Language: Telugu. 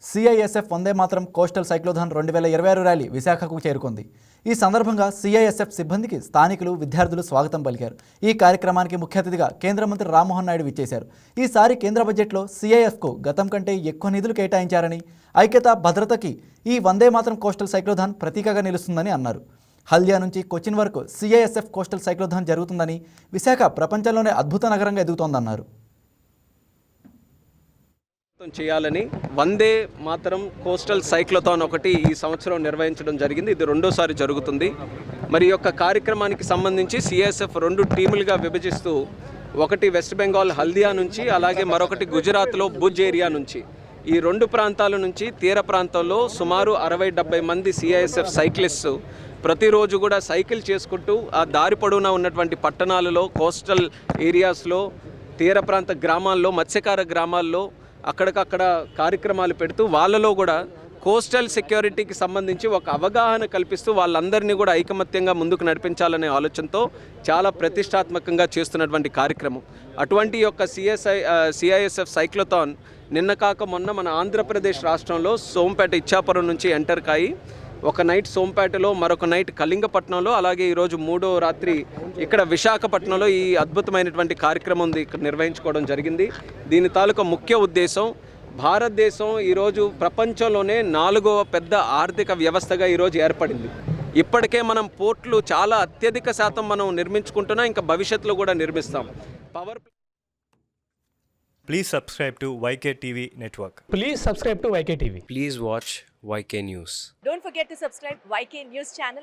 CISF Vande Mataram coastal cyclothon 2026 rally విశాఖకు చేరుకుంది. ఈ సందర్భంగా సిఐఎస్ఎఫ్ సిబ్బందికి స్థానికులు, విద్యార్థులు స్వాగతం పలికారు. ఈ కార్యక్రమానికి ముఖ్య అతిథిగా కేంద్ర మంత్రి రామ్మోహన్ నాయుడు విచ్చేశారు. ఈసారి కేంద్ర బడ్జెట్లో సిఐఎఫ్కు గతం కంటే ఎక్కువ నిధులు కేటాయించారని, ఐక్యత, భద్రతకి ఈ వందే మాతరం కోస్టల్ సైక్లోథాన్ ప్రతీకగా నిలుస్తుందని అన్నారు. హల్దియా నుంచి కొచ్చిన్ వరకు సిఐఎస్ఎఫ్ కోస్టల్ సైక్లోథాన్ జరుగుతుందని, విశాఖ ప్రపంచంలోనే అద్భుత నగరంగా ఎదుగుతోందన్నారు. చేయాలని వందే మాతరం కోస్టల్ సైక్లోథాన్ ఒకటి ఈ సంవత్సరం నిర్వహించడం జరిగింది. ఇది రెండోసారి జరుగుతుంది. మరి యొక్క కార్యక్రమానికి సంబంధించి సిఐఎస్ఎఫ్ 2 టీములుగా విభజిస్తూ, ఒకటి వెస్ట్ బెంగాల్ హల్దియా నుంచి, అలాగే మరొకటి గుజరాత్లో భుజ్ ఏరియా నుంచి, ఈ 2 ప్రాంతాల నుంచి తీర ప్రాంతంలో సుమారు 60-70 మంది సిఐఎస్ఎఫ్ సైక్లిస్టు ప్రతిరోజు కూడా సైకిల్ చేసుకుంటూ ఆ దారి పొడవునా ఉన్నటువంటి పట్టణాలలో, కోస్టల్ ఏరియాస్లో, తీర ప్రాంత గ్రామాల్లో, మత్స్యకార గ్రామాల్లో అక్కడికక్కడ కార్యక్రమాలు పెడుతూ వాళ్ళలో కూడా కోస్టల్ సెక్యూరిటీకి సంబంధించి ఒక అవగాహన కల్పిస్తూ వాళ్ళందరినీ కూడా ఐకమత్యంగా ముందుకు నడిపించాలనే ఆలోచనతో చాలా ప్రతిష్టాత్మకంగా చేస్తున్నటువంటి కార్యక్రమం. అటువంటి యొక్క సిఐఎస్ఎఫ్ సైక్లోథాన్ నిన్న కాక మొన్న మన ఆంధ్రప్రదేశ్ రాష్ట్రంలో సోంపేట ఇచ్చాపురం నుంచి ఎంటర్ కాయి ఒక నైట్ సోంపేటలో, మరొక నైట్ కళింగపట్నంలో, అలాగే ఈరోజు 3వ రాత్రి ఇక్కడ విశాఖపట్నంలో ఈ అద్భుతమైనటువంటి కార్యక్రమం ఇక్కడ నిర్వహించుకోవడం జరిగింది. దీని తాలూకా ముఖ్య ఉద్దేశం, భారతదేశం ఈరోజు ప్రపంచంలోనే 4వ పెద్ద ఆర్థిక వ్యవస్థగా ఈరోజు ఏర్పడింది. ఇప్పటికే మనం పోర్ట్లు చాలా అత్యధిక శాతం మనం నిర్మించుకుంటున్నాం, ఇంకా భవిష్యత్తులో కూడా నిర్మిస్తాం. Please subscribe to YK TV Network. Please subscribe to YK TV. Please watch YK News. Don't forget to subscribe YK News channel.